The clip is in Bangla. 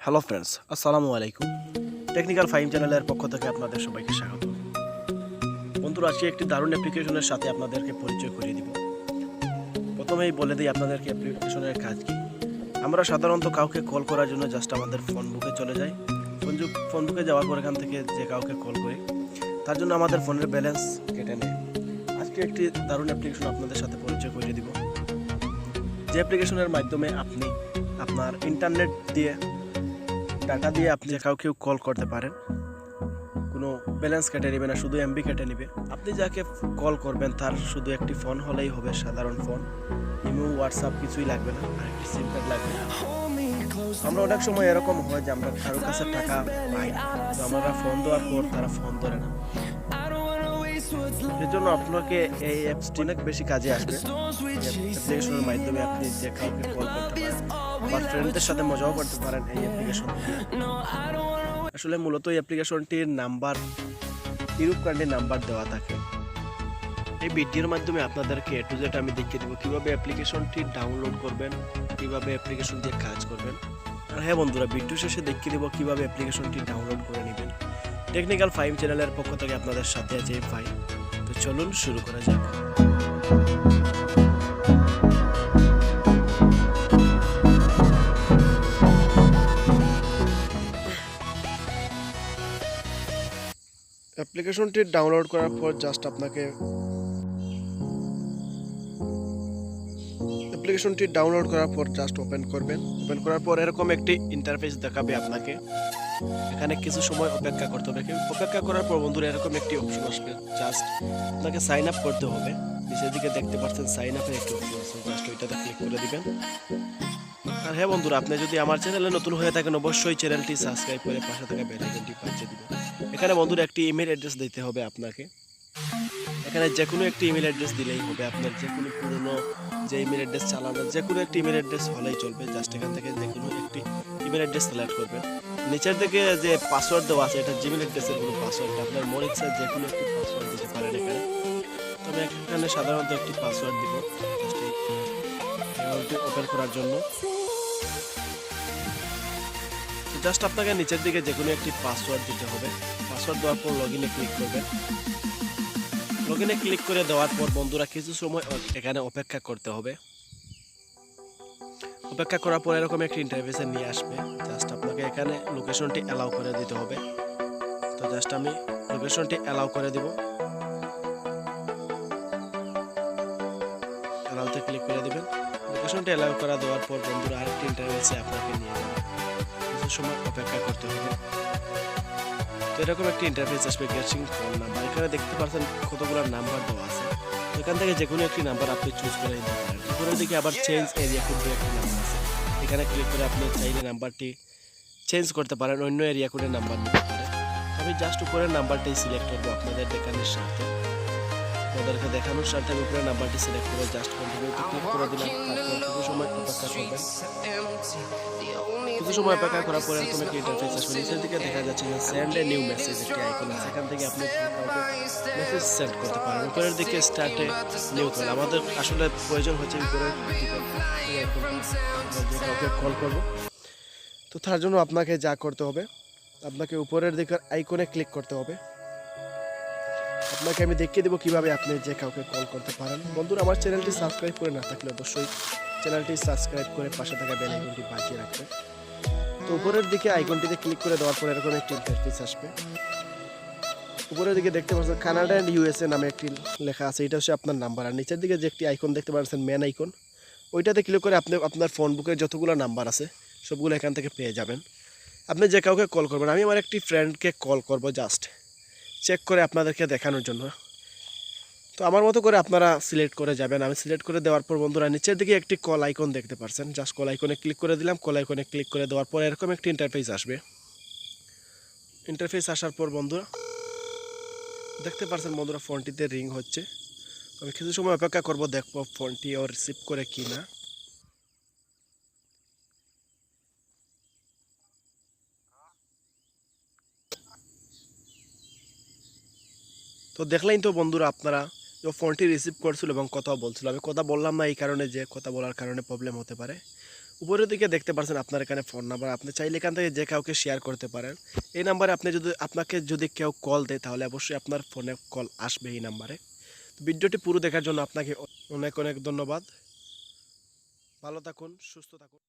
হ্যালো ফ্রেন্ডস, আসসালামু আলাইকুম। টেকনিক্যাল ফাহিম চ্যানেলের পক্ষ থেকে আপনাদের সবাইকে স্বাগত। বন্ধুরা, আজকে একটি দারুণ অ্যাপ্লিকেশনের সাথে আপনাদেরকে পরিচয় করিয়ে দিব। প্রথমেই বলে দিই আপনাদেরকে অ্যাপ্লিকেশনের কাজ কি। আমরা সাধারণত কাউকে কল করার জন্য জাস্ট আমাদের ফোন বুকে চলে যাই। ফোন বুকে যাওয়ার পর এখান থেকে যে কাউকে কল করি, তার জন্য আমাদের ফোনের ব্যালেন্স কেটে নেয়। আজকে একটি দারুণ অ্যাপ্লিকেশন আপনাদের সাথে পরিচয় করিয়ে দিব, যে অ্যাপ্লিকেশনের মাধ্যমে আপনি আপনার ইন্টারনেট দিয়ে ডাটা দিয়ে আপনি কাউকে কল করতে পারেন। কোনো ব্যালেন্স কেটে নেবে না, শুধু এমবি কেটে নেবে। আপনি যাকে কল করবেন তার শুধু একটি ফোন হলেই হবে, সাধারণ ফোন। ইমো, হোয়াটসঅ্যাপ কিছুই লাগবে না, আর একটি সিম কার্ড লাগবে না। আমরা অনেক সময় এরকম হয় যে আমরা কারোর কাছে টাকা পাই, তো আমরা ফোন দেওয়ার পর তারা ফোন ধরে না। এর জন্য আপনাকে এই অ্যাপসটি অনেক বেশি কাজে আসবে। অ্যাপ্লিকেশনের মাধ্যমে আপনি যে কাউকে কল করতে পারেন, আবার ফ্রেন্ডদের সাথে মজাও করতে পারেন এই অ্যাপ্লিকেশন দিয়ে। আসলে মূলত এই অ্যাপ্লিকেশনটির নাম্বার ইউরোপ কান্ট্রির নাম্বার দেওয়া থাকে। এই ভিডিওর মাধ্যমে আপনাদেরকে এ টু জেড আমি দেখিয়ে দেবো কীভাবে অ্যাপ্লিকেশনটি ডাউনলোড করবেন, কীভাবে অ্যাপ্লিকেশন দিয়ে কাজ করবেন। আর হ্যাঁ বন্ধুরা, ভিডিও শেষে দেখিয়ে দেবো কীভাবে অ্যাপ্লিকেশনটি ডাউনলোড করে নেবেন। টেকনিক্যাল ফাহিম চ্যানেলের পক্ষ থেকে আপনাদের সাথে আছে ফাহিম। তো চলুন শুরু করা যাক। অ্যাপ্লিকেশনটি ডাউনলোড করার পর জাস্ট আপনাকে অ্যাপ্লিকেশনটি ডাউনলোড করার পর জাস্ট ওপেন করবেন। ওপেন করার পর এরকম একটি ইন্টারফেস দেখাবে আপনাকে। এখানে কিছু সময় অপেক্ষা করতে হবে। অপেক্ষা করার পর বন্ধুরা এরকম একটি অপশন আসবে, জাস্ট আপনাকে সাইন আপ করতে হবে। নিচের দিকে দেখতে পাচ্ছেন সাইন আপের একটি অপশন আছে, জাস্ট ওইটাতে ক্লিক করে দিবেন। আর হ্যাঁ বন্ধুরা, আপনি যদি আমার চ্যানেলে নতুন হয়ে থাকেন অবশ্যই চ্যানেলটি সাবস্ক্রাইব করে পাশে থাকা বেল আইকনটি বাজিয়ে দিবেন। এখানে বন্ধুরা একটি ইমেল অ্যাড্রেস দিতে হবে আপনাকে। এখানে যে কোনো একটি ইমেল অ্যাড্রেস দিলেই হবে, আপনার যে কোনো পুরনো যে ইমেল অ্যাড্রেস চালানো যে কোনো একটি ইমেল অ্যাড্রেস হলেই চলবে। জাস্ট এখান থেকে যে কোনো একটি ইমেল অ্যাড্রেস সিলেক্ট করবেন। নিচের দিকে যে পাসওয়ার্ড দেওয়া আছে, এটা জিমেল অ্যাড্রেসের কোনো পাসওয়ার্ড, আপনার মনে ইচ্ছা যে কোনো একটি পাসওয়ার্ড দিতে পারেন এখানে। তবে এখানে সাধারণত একটি পাসওয়ার্ড দিব জাস্ট অ্যাকাউন্টটি ওপেন করার জন্য। জাস্ট আপনাকে নিচের দিকে যে কোনো একটি পাসওয়ার্ড দিতে হবে। পাসওয়ার্ড দেওয়ার পর লগইনে ক্লিক করবেন। লগইনে ক্লিক করে দেওয়ার পর বন্ধুরা কিছু সময় এখানে অপেক্ষা করতে হবে। অপেক্ষা করার পর এরকম একটি ইন্টারফেসে নিয়ে আসবে। জাস্ট আপনাকে এখানে লোকেশনটি অ্যালাউ করে দিতে হবে। তো জাস্ট আমি লোকেশনটি অ্যালাউ করে দিব। অ্যালাউতে ক্লিক করে দিবেন। লোকেশনটি অ্যালাউ করা দেওয়ার পর বন্ধুরা আরেকটি ইন্টারফেসে আপনাকে নিয়ে যাবে। কিছু সময় অপেক্ষা করতে হবে। তো এরকম একটি ইন্টারফেস আসবে, গেটিং ফোন নাম্বার। এখানে দেখতে পাচ্ছেন কতগুলো নাম্বার দেওয়া আছে। এখান থেকে যে কোনো একটি নাম্বার আপনি চুজ করে নিতে পারেন। উপরের দিকে আবার চেঞ্জ এরিয়া কোড একটি নাম্বার আছে, এখানে ক্লিক করে আপনি চাইলে নাম্বারটি চেঞ্জ করতে পারেন, অন্য এরিয়া কোডের নাম্বার নিতে পারেন। আমি জাস্ট উপরের নাম্বারটাই সিলেক্ট করবো আপনাদের দেখানোর স্বার্থে। আপনাদেরকে দেখানোর স্বার্থে আমি উপরের নাম্বারটি সিলেক্ট করে জাস্ট কন্টিনিউতে ক্লিক করে দিলাম। তারপর কিছু সময় অপেক্ষা করবেন। কিছু সময় অপেক্ষা করার পরে এরকম একটি ইন্টারফেস আসবে। নিচের দিকে দেখা যাচ্ছে যে সেন্ড এ নিউ মেসেজ একটি আইকন আছে, এখান থেকে আপনি মেসেজ সেন্ড করতে পারেন। উপরের দিকে স্টার্টে নিউ কল, আমাদের আসলে প্রয়োজন হচ্ছে উপরের দিকে কাউকে কল করবো। তো তার জন্য আপনাকে যা করতে হবে, আপনাকে উপরের দিকের আইকনে ক্লিক করতে হবে। আপনাকে আমি দেখিয়ে দেবো কিভাবে আপনি যে কাউকে কল করতে পারেন। বন্ধুরা, আমার চ্যানেলটি সাবস্ক্রাইব করে না থাকলে অবশ্যই চ্যানেলটি সাবস্ক্রাইব করে পাশে থাকা বেল আইকনটি বাজিয়ে রাখবেন। তো উপরের দিকে আইকনটিতে ক্লিক করে দেওয়ার পর এরকম একটি ইন্টারফেস আসবে। উপরের দিকে দেখতে পাচ্ছেন কানাডা অ্যান্ড ইউএসএ নামে একটি লেখা আছে, এটা হচ্ছে আপনার নাম্বার। আর নিচের দিকে যে একটি আইকন দেখতে পাচ্ছেন ম্যান আইকন, ওইটাতে ক্লিক করে আপনি আপনার ফোন বুকের যতগুলো নাম্বার আছে সবগুলো এখান থেকে পেয়ে যাবেন। আপনি যে কাউকে কল করবেন, আমি আমার একটি ফ্রেন্ডকে কল করব জাস্ট চেক করে আপনাদেরকে দেখানোর জন্য। তো আমার মতো করে আপনারা সিলেক্ট করে যাবেন। আমি সিলেক্ট করে দেওয়ার পর বন্ধুরা নিচের দিকে একটি কল আইকন দেখতে পাচ্ছেন, জাস্ট কল আইকনে ক্লিক করে দিলাম। কল আইকনে ক্লিক করে দেওয়ার পর এরকম একটি ইন্টারফেস আসবে। ইন্টারফেস আসার পর বন্ধুরা দেখতে পাচ্ছেন বন্ধুরা ফোনটিতে রিং হচ্ছে। আমি কিছু সময় অপেক্ষা করব, দেখবো ফোনটি ও রিসিভ করে কি না। তো দেখলেন তো বন্ধুরা আপনারা, ও ফোনটি রিসিভ করছিল এবং কথা বলছিল। আমি কথা বললাম না এই কারণে যে কথা বলার কারণে প্রবলেম হতে পারে। উপরের দিকে দেখতে পাচ্ছেন আপনার এখানে ফোন নাম্বার, আপনি চাইলে এখান থেকে যে কাউকে শেয়ার করতে পারেন। এই নাম্বারে আপনাকে যদি কেউ কল দেয় তাহলে অবশ্যই আপনার ফোনে কল আসবে এই নাম্বারে। ভিডিওটি পুরো দেখার জন্য আপনাকে অনেক অনেক ধন্যবাদ। ভালো থাকুন, সুস্থ থাকুন।